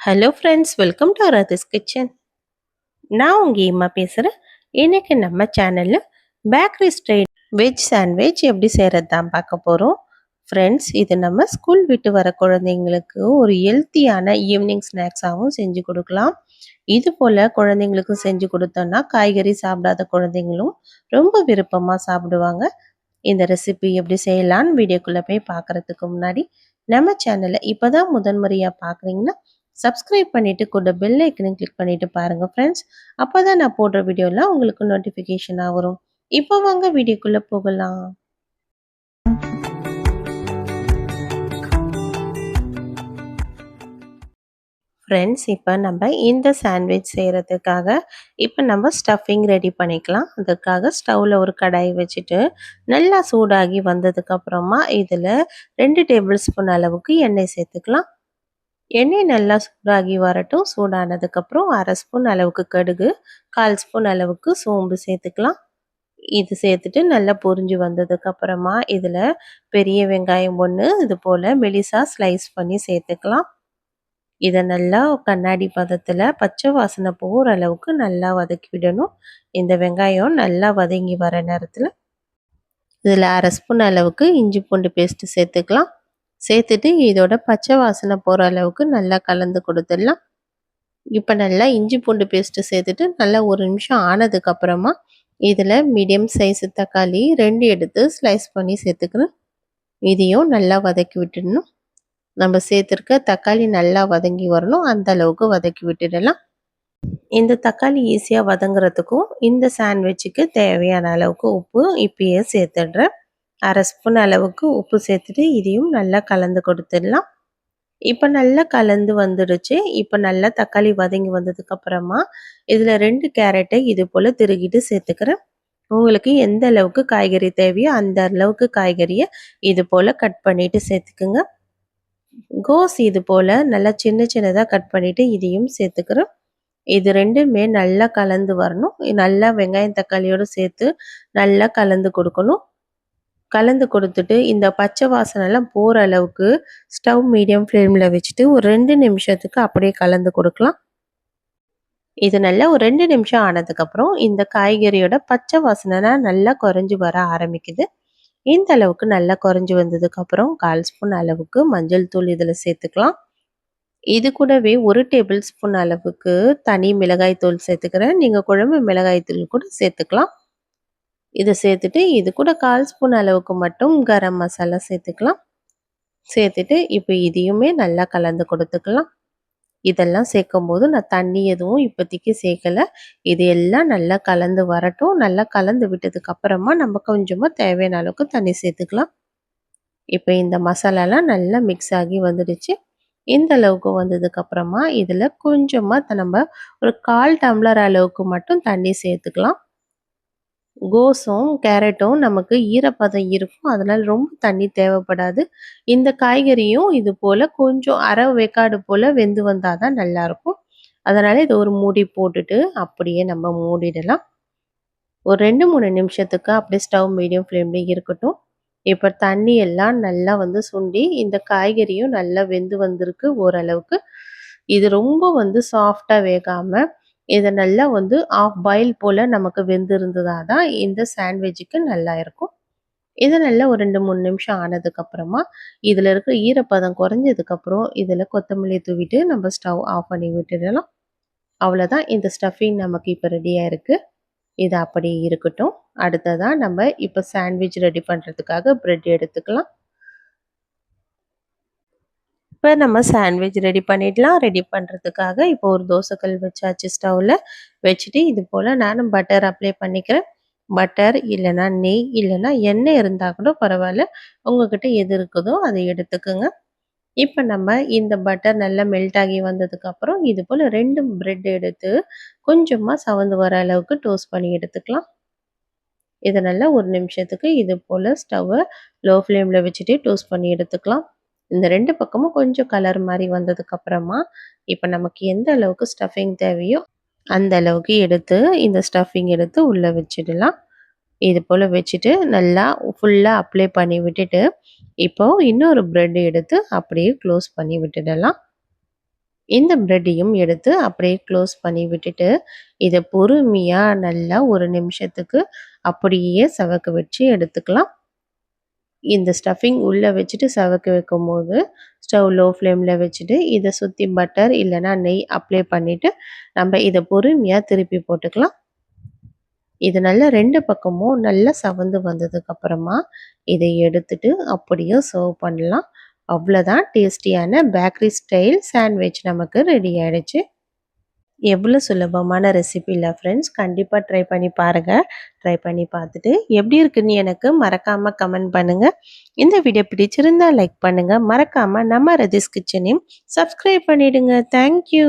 Hello friends, welcome to Radhi's kitchen. நான் உங்கள் இம்மா பேசுகிறேன். இன்னைக்கு நம்ம சேனலில் பேக்கரி ஸ்டைல் வெஜ் சாண்ட்விச் எப்படி செய்கிறது தான் பார்க்க போகிறோம். ஃப்ரெண்ட்ஸ், இது நம்ம ஸ்கூல் விட்டு வர குழந்தைங்களுக்கு ஒரு ஹெல்த்தியான ஈவினிங் ஸ்நாக்ஸாகவும் செஞ்சு கொடுக்கலாம். இது போல் குழந்தைங்களுக்கு செஞ்சு கொடுத்தோன்னா காய்கறி சாப்பிடாத குழந்தைங்களும் ரொம்ப விருப்பமாக சாப்பிடுவாங்க. இந்த ரெசிபி எப்படி செய்யலான்னு வீடியோக்குள்ளே போய் பார்க்குறதுக்கு முன்னாடி நம்ம சேனலை இப்போ தான் முதன்முறையாக பார்க்குறீங்கன்னா சப்ஸ்கிரைப் பண்ணிவிட்டு கூட பெல் ஐக்கனையும் கிளிக் பண்ணிவிட்டு பாருங்கள் ஃப்ரெண்ட்ஸ். அப்போ தான் நான் போடுற வீடியோலாம் உங்களுக்கு நோட்டிஃபிகேஷனாக வரும். இப்போ வாங்க வீடியோக்குள்ளே போகலாம். ஃப்ரெண்ட்ஸ், இப்போ நம்ம இந்த சாண்ட்விச் செய்கிறதுக்காக இப்போ நம்ம ஸ்டஃபிங் ரெடி பண்ணிக்கலாம். அதுக்காக ஸ்டவ்வில் ஒரு கடாய் வச்சுட்டு நல்லா சூடாகி வந்ததுக்கப்புறமா இதில் 2 டேபிள் ஸ்பூன் அளவுக்கு எண்ணெய் சேர்த்துக்கலாம். எண்ணெய் நல்லா சூடாகி வரட்டும். சூடானதுக்கப்புறம் 1/2 ஸ்பூன் அளவுக்கு கடுகு, 1/4 ஸ்பூன் அளவுக்கு சோம்பு சேர்த்துக்கலாம். இது சேர்த்துட்டு நல்லா பொரிஞ்சு வந்ததுக்கப்புறமா இதில் பெரிய வெங்காயம் 1 இது போல் மெலிசா ஸ்லைஸ் பண்ணி சேர்த்துக்கலாம். இதை நல்லா கண்ணாடி பதத்தில் பச்சை வாசனை போகிற அளவுக்கு நல்லா வதக்கி விடணும். இந்த வெங்காயம் நல்லா வதங்கி வர நேரத்தில் இதில் 1/2 ஸ்பூன் அளவுக்கு இஞ்சி பூண்டு பேஸ்ட்டு சேர்த்துக்கலாம். சேர்த்துட்டு இதோட பச்சை வாசனை போகிற அளவுக்கு நல்லா கலந்து கொடுத்துடலாம். இப்போ நல்லா இஞ்சி பூண்டு பேஸ்ட்டு சேர்த்துட்டு நல்லா 1 நிமிஷம் ஆனதுக்கப்புறமா இதில் மீடியம் சைஸு தக்காளி 2 எடுத்து ஸ்லைஸ் பண்ணி சேர்த்துக்கிறேன். இதையும் நல்லா வதக்கி விட்டுடணும். நம்ம சேர்த்துருக்க தக்காளி நல்லா வதங்கி வரணும், அந்த அளவுக்கு வதக்கி விட்டுடலாம். இந்த தக்காளி ஈஸியாக வதங்குறதுக்கும் இந்த சாண்ட்விச்சுக்கு தேவையான அளவுக்கு உப்பு இப்பயே சேர்த்துடுறேன். 1/2 ஸ்பூன் அளவுக்கு உப்பு சேர்த்துட்டு இதையும் நல்லா கலந்து கொடுத்துடலாம். இப்போ நல்லா கலந்து வந்துடுச்சு. இப்போ நல்லா தக்காளி வதங்கி வந்ததுக்கப்புறமா இதில் 2 கேரட்டை இது போல் திருகிட்டு சேர்த்துக்கிறேன். உங்களுக்கு எந்த அளவுக்கு காய்கறி தேவையோ அந்த அளவுக்கு காய்கறியை இது போல் கட் பண்ணிவிட்டு சேர்த்துக்குங்க. கோஸ் இது போல் நல்லா சின்ன சின்னதாக கட் பண்ணிவிட்டு இதையும் சேர்த்துக்கிறேன். இது 2மே நல்லா கலந்து வரணும். நல்லா வெங்காயம் தக்காளியோடு சேர்த்து நல்லா கலந்து கொடுக்கணும். கலந்து கொடுத்துட்டு இந்த பச்சை வாசனைலாம் போகிற அளவுக்கு ஸ்டவ் மீடியம் ஃப்ளேமில் வச்சுட்டு ஒரு 2 நிமிஷத்துக்கு அப்படியே கலந்து கொடுக்கலாம். இது நல்லா ஒரு 2 நிமிஷம் ஆனதுக்கப்புறம் இந்த காய்கறியோட பச்சை வாசனைலாம் நல்லா குறைஞ்சி வர ஆரம்பிக்குது. இந்த அளவுக்கு நல்லா குறைஞ்சி வந்ததுக்கப்புறம் 1/4 ஸ்பூன் அளவுக்கு மஞ்சள் தூள் இதில் சேர்த்துக்கலாம். இது கூடவே 1 டேபிள் ஸ்பூன் அளவுக்கு தனி மிளகாய் தூள் சேர்த்துக்கிறேன். நீங்கள் குழம்பு மிளகாய் தூள் கூட சேர்த்துக்கலாம். இதை சேர்த்துட்டு இது கூட 1/4 ஸ்பூன் அளவுக்கு மட்டும் கரம் மசாலா சேர்த்துக்கலாம். சேர்த்துட்டு இப்போ இதையுமே நல்லா கலந்து கொடுத்துக்கலாம். இதெல்லாம் சேர்க்கும் போது நான் தண்ணி எதுவும் இப்போதைக்கு சேர்க்கலை. இது எல்லாம் நல்லா கலந்து வரட்டும். நல்லா கலந்து விட்டதுக்கு அப்புறமா நம்ம கொஞ்சமாக தேவையான அளவுக்கு தண்ணி சேர்த்துக்கலாம். இப்போ இந்த மசாலாலாம் நல்லா மிக்ஸ் ஆகி வந்துடுச்சு. இந்த அளவுக்கு வந்ததுக்கப்புறமா இதில் கொஞ்சமாக நம்ம ஒரு 1/4 டம்ளர் அளவுக்கு மட்டும் தண்ணி சேர்த்துக்கலாம். கோஸும் கேரட்டும் நமக்கு ஈரப்பதம் இருக்கும், அதனால் ரொம்ப தண்ணி தேவைப்படாது. இந்த காய்கறியும் இது போல் கொஞ்சம் அரை வேக்காடு போல் வெந்து வந்தால் தான் நல்லாயிருக்கும். அதனால் இதை ஒரு மூடி போட்டுட்டு அப்படியே நம்ம மூடிடலாம். ஒரு 2-3 நிமிஷத்துக்கு அப்படியே ஸ்டவ் மீடியம் ஃப்ளேம்லேயே இருக்கட்டும். இப்போ தண்ணி எல்லாம் நல்லா வந்து சுண்டி இந்த காய்கறியும் நல்லா வெந்து வந்திருக்கு ஓரளவுக்கு. இது ரொம்ப சாஃப்டாக வேகாமல் இதை நல்லா ஆஃப் பாயில் போல் நமக்கு வெந்து இருந்ததாக தான் இந்த சாண்ட்விச்சுக்கு நல்லா இருக்கும். இது நல்லா ஒரு 2-3 நிமிஷம் ஆனதுக்கப்புறமா இதில் இருக்கிற ஈரப்பதம் குறைஞ்சதுக்கப்புறம் இதில் கொத்தமல்லி தூவிட்டு நம்ம ஸ்டவ் ஆஃப் பண்ணி விட்டுடலாம். அவ்வளோதான், இந்த ஸ்டஃபிங் நமக்கு இப்போ ரெடியாக இருக்குது. இது அப்படியே இருக்கட்டும். அடுத்ததாக நம்ம இப்போ சாண்ட்விச் ரெடி பண்ணுறதுக்காக ப்ரெட் எடுத்துக்கலாம். இப்போ நம்ம சாண்ட்விச் ரெடி பண்ணிடலாம். ரெடி பண்ணுறதுக்காக இப்போ ஒரு தோசைக்கல் வச்சாச்சு ஸ்டவ்வில். வச்சுட்டு இது போல் நானும் பட்டர் அப்ளை பண்ணிக்கிறேன். பட்டர் இல்லைன்னா நெய் இல்லைன்னா எண்ணெய் இருந்தால் கூட பரவாயில்ல. உங்கள்கிட்ட எது இருக்குதோ அதை எடுத்துக்கோங்க. இப்போ நம்ம இந்த பட்டர் நல்லா மெல்ட் ஆகி வந்ததுக்கப்புறம் இது போல் 2 ப்ரெட் எடுத்து கொஞ்சமாக சவந்து வர அளவுக்கு டோஸ்ட் பண்ணி எடுத்துக்கலாம். இதை நல்லா 1 நிமிஷத்துக்கு இது போல் ஸ்டவ்வை லோ ஃப்ளேமில் வச்சுட்டு டோஸ்ட் பண்ணி எடுத்துக்கலாம். இந்த 2 பக்கமும் கொஞ்சம் கலர் மாதிரி வந்ததுக்கப்புறமா இப்போ நமக்கு எந்த அளவுக்கு ஸ்டஃபிங் தேவையோ அந்த அளவுக்கு எடுத்து இந்த ஸ்டஃபிங் எடுத்து உள்ளே வச்சிடலாம். இது போல் வச்சுட்டு நல்லா ஃபுல்லாக அப்ளை பண்ணி விட்டுட்டு இப்போது இன்னொரு ப்ரெட் எடுத்து அப்படியே க்ளோஸ் பண்ணி விட்டுடலாம். இந்த பிரெட்டையும் எடுத்து அப்படியே க்ளோஸ் பண்ணி விட்டுட்டு, இத பொறுமையா நல்லா 1 நிமிஷத்துக்கு அப்படியே செவக்க வச்சு எடுத்துக்கலாம். இந்த ஸ்டஃபிங் உள்ள வச்சுட்டு செவக்க வைக்கும்போது, ஸ்டவ் லோ ஃப்ளேம்ல வச்சுட்டு, இத சுத்தி பட்டர் இல்லன்னா நெய் அப்ளை பண்ணிட்டு, நம்ம இத பொறுமையா திருப்பி போட்டுக்கலாம். இது நல்லா 2 பக்கமும் நல்லா செவந்து வந்ததுக்கப்புறமா, இத எடுத்துட்டு அப்படியே சர்வ் பண்ணலாம். அவ்வளோதான் டேஸ்டியான பேக்கரி ஸ்டைல் சாண்ட்விச் நமக்கு ரெடி ஆயிடுச்சு. எவ்வளோ சுலபமான ரெசிபி இல்ல ஃப்ரெண்ட்ஸ். கண்டிப்பா ட்ரை பண்ணி பாருங்க. ட்ரை பண்ணி பார்த்துட்டு எப்படி இருக்குன்னு எனக்கு மறக்காம கமெண்ட் பண்ணுங்க. இந்த வீடியோ பிடிச்சிருந்தா லைக் பண்ணுங்க. மறக்காம நம்ம ரதிஸ் கிச்சனையும் சப்ஸ்கிரைப் பண்ணிடுங்க. Thank you.